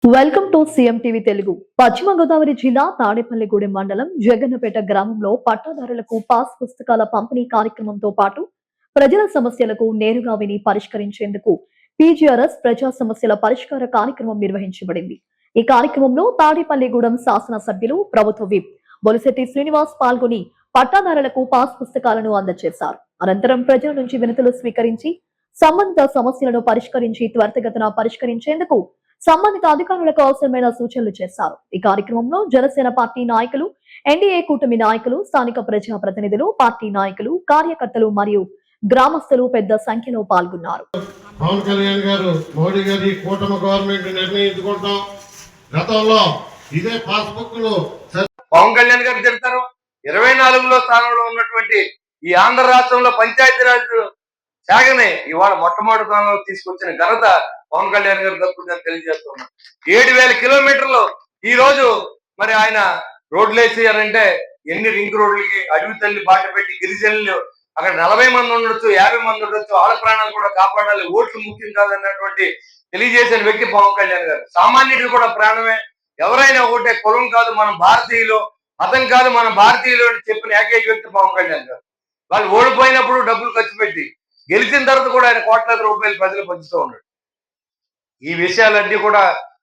Welcome to CM TV Telugu. పశ్చిమ గోదావరి జిల్లా తాడేపల్లిగూడెం మండలం జగన్నపేట గ్రామంలో పట్టాదారులకు పాస్ పుస్తకాల పంపిణీ కార్యక్రమంతో పాటు ప్రజల సమస్యలకు నేరుగా విని పరిష్కరించేందుకు పీజీఆర్ఎస్ ప్రజా సమస్యల పరిష్కార కార్యక్రమం నిర్వహించబడింది. ఈ కార్యక్రమంలో తాడేపల్లిగూడెం శాసనసభ్యులు ప్రభుత్వ విప్ బొలిశెట్టి శ్రీనివాస్ పాల్గొని పట్టాదారులకు పాస్ పుస్తకాలను అందజేశారు. అనంతరం ప్రజల నుంచి వినతులు స్వీకరించి సంబంధిత సమస్యలను పరిష్కరించి త్వరితగతిన పరిష్కరించేందుకు సంబంధిత అధికారులకు అవసరమైన సూచనలు చేశారు. ఈ కార్యక్రమంలో జనసేన పార్టీ నాయకులు, ఎన్డీఏ కూటమి నాయకులు, స్థానిక ప్రజా ప్రతినిధులు, పార్టీ నాయకులు, కార్యకర్తలు మరియు గ్రామస్తులు పెద్ద సంఖ్యలో పాల్గొన్నారు. పవన్ కళ్యాణ్ గారు, మోడీ గారి కూటమి గవర్నమెంట్ నిర్ణయించుకుంటాం. గతంలో ఇదే పాస్బుక్ లో పవన్ కళ్యాణ్ గారు చెప్తారు 24లో స్థానంలో ఉన్నటువంటి ఈ ఆంధ్ర రాష్ట్రంలో పంచాయతీరాజ్ శాఖని ఇవాళ మొట్టమొదటి స్థానంలో తీసుకొచ్చిన ఘనత పవన్ కళ్యాణ్ గారు దక్కుతుందని తెలియజేస్తున్నాం. 7000 కిలోమీటర్లు ఈ రోజు మరి ఆయన రోడ్లు వేసేయారంటే ఎన్ని రింగ్ రోడ్లకి అడవి తల్లి బాట పెట్టి గిరిజనులు అక్కడ 40 మంది ఉండొచ్చు, 50 మంది ఉండొచ్చు, ఆడ ప్రాణాలు కూడా కాపాడాలి, ఓట్లు ముఖ్యం కాదన్నటువంటి తెలియజేసిన వ్యక్తి పవన్ కళ్యాణ్ గారు. సామాన్యుడు కూడా ప్రాణమే, ఎవరైనా ఒకటే, కులం కాదు మనం భారతీయులు, మతం కాదు మనం భారతీయులు అని చెప్పిన ఏకైక వ్యక్తి పవన్ కళ్యాణ్ గారు. వాళ్ళు ఓడిపోయినప్పుడు డబ్బులు ఖర్చు పెట్టి గెలిచిన తర్వాత కూడా ఆయన కోట్లాది రూపాయలు ప్రజలు పంచుతూ ఉన్నాడు. ఈ విషయాలన్నీ కూడా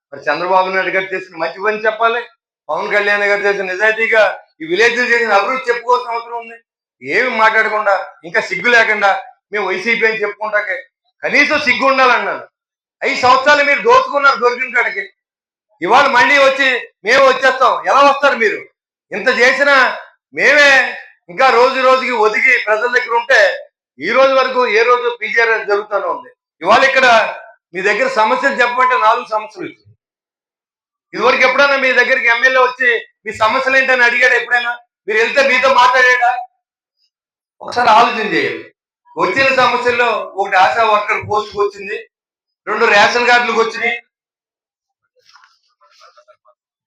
మరి చంద్రబాబు నాయుడు గారు చేసిన మంచి పని చెప్పాలి, పవన్ కళ్యాణ్ గారు చేసిన నిజాయితీగా ఈ విలేజ్ చేసిన అభివృద్ధి చెప్పుకోవాల్సిన అవసరం ఉంది. ఏమి మాట్లాడకుండా ఇంకా సిగ్గు లేకుండా మేము వైసీపీ అని చెప్పుకుంటాకే కనీసం సిగ్గు ఉండాలన్నాను. 5 సంవత్సరాలు మీరు దోచుకున్నారు దొరికిన కాడికి. ఇవాళ మళ్ళీ వచ్చి మేము వచ్చేస్తాం, ఎలా వస్తారు మీరు? ఇంత చేసినా మేమే ఇంకా రోజు రోజుకి ఒదిగి ప్రజల దగ్గర ఉంటే ఈ రోజు వరకు ఏ రోజు పీజీఆర్ఎస్ జరుగుతూనే ఉంది. ఇవాళ ఇక్కడ మీ దగ్గర సమస్యలు చెప్పమంటే 4 సమస్యలు ఇస్తుంది. ఇదివరకు ఎప్పుడైనా మీ దగ్గరికి ఎమ్మెల్యే వచ్చి మీ సమస్యలు ఏంటని అడిగాడు? ఎప్పుడైనా మీరు వెళ్తే మీతో మాట్లాడాడా? ఒకసారి ఆలోచన చేయాలి. వచ్చిన సమస్యల్లో ఒకటి ఆశా వర్కర్ పోస్టుకు వచ్చింది, 2 రేషన్ కార్డులకు వచ్చినాయి,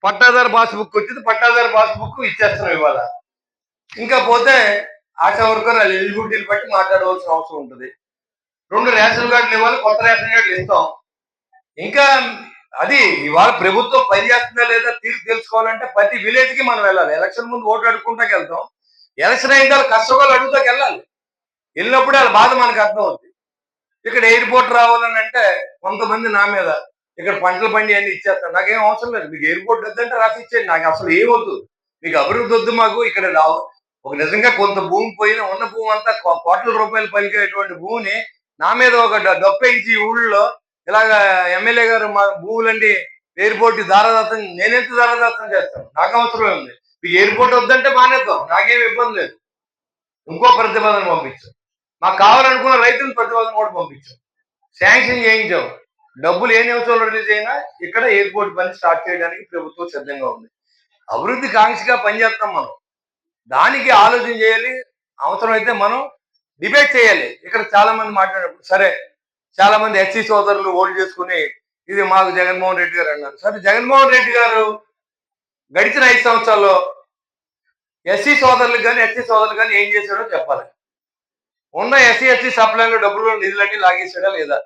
పట్టాదారు పాస్బుక్ వచ్చింది, పట్టాదారు పాస్బుక్ ఇచ్చేస్తున్నాం ఇవాళ. ఇంకా పోతే ఆశా వర్కర్ వాళ్ళ ఎలిజిబిలిటీని బట్టి మాట్లాడవలసిన అవసరం ఉంటుంది. 2 రేషన్ కార్డులు ఇవ్వాలి, కొత్త రేషన్ కార్డులు ఇస్తాం. ఇంకా అది ఇవాళ ప్రభుత్వం పనిచేస్తుందా లేదా తీర్పు తెలుసుకోవాలంటే ప్రతి విలేజ్ కి మనం వెళ్ళాలి. ఎలక్షన్ ముందు ఓటు అడుక్కుంటాకి వెళ్తాం, ఎలక్షన్ అయిన తర్వాత కష్టపడి అడుగుతాకి వెళ్ళాలి. వెళ్ళినప్పుడే వాళ్ళ బాధ మనకు అర్థం అవుతుంది. ఇక్కడ ఎయిర్పోర్ట్ రావాలని అంటే కొంతమంది నా మీద ఇక్కడ పంటల పండి అన్ని ఇచ్చేస్తాను, నాకేం అవసరం లేదు, మీకు ఎయిర్పోర్ట్ వద్దంటే రాసి ఇచ్చేయండి, నాకు అసలు ఏమవుతు, మీకు అభివృద్ధి వద్దు, మాకు ఇక్కడ రావు. ఒక నిజంగా కొంత భూమి పోయినా ఉన్న భూమి అంతా కోట్ల రూపాయలు పలికేటువంటి భూమిని నా మీద ఒక డొప్పేయించి ఊళ్ళో ఇలాగ ఎమ్మెల్యే గారు మా భూములండి ఎయిర్పోర్ట్ దారదాసం, నేనెంత దారదాసం చేస్తాను, నాకు అవసరమే ఉంది. మీకు ఎయిర్పోర్ట్ వద్దంటే మానేద్దాం, నాకేం ఇబ్బంది లేదు. ఇంకో ప్రతిపాదన పంపించాం, మాకు కావాలనుకున్న రైతులను ప్రతిపాదన కూడా పంపించాం, శాంక్షన్ చేయించాం. డబ్బులు ఏ నిమిషంలో రిలీజ్ అయినా ఇక్కడ ఎయిర్పోర్ట్ పని స్టార్ట్ చేయడానికి ప్రభుత్వం సిద్ధంగా ఉంది. అభివృద్ధి కాంక్షగా పనిచేస్తాం మనం, దానికి ఆలోచన చేయాలి. అవసరమైతే మనం డిబేట్ చేయాలి. ఇక్కడ చాలా మంది మాట్లాడినప్పుడు సరే, చాలా మంది ఎస్సీ సోదరులు ఓటు చేసుకుని ఇది మాకు జగన్మోహన్ రెడ్డి గారు అన్నారు. సరే, జగన్మోహన్ రెడ్డి గారు గడిచిన 5 సంవత్సరాల్లో ఎస్సీ సోదరులకు కానీ ఎస్సీ సోదరులు కానీ ఏం చేశాడో చెప్పాలి. ఉన్న ఎస్సీ ఎస్టీ సప్లైలో డబ్బులు నిధులన్నీ లాగేసాడా లేదా?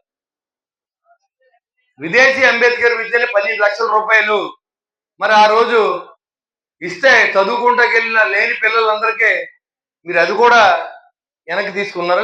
విదేశీ అంబేద్కర్ విద్యని 15 లక్షల రూపాయలు మరి ఆ రోజు ఇస్తే చదువుకుంటాకెళ్ళిన లేని పిల్లలందరికీ మీరు అది కూడా వెనక్కి తీసుకున్నారా?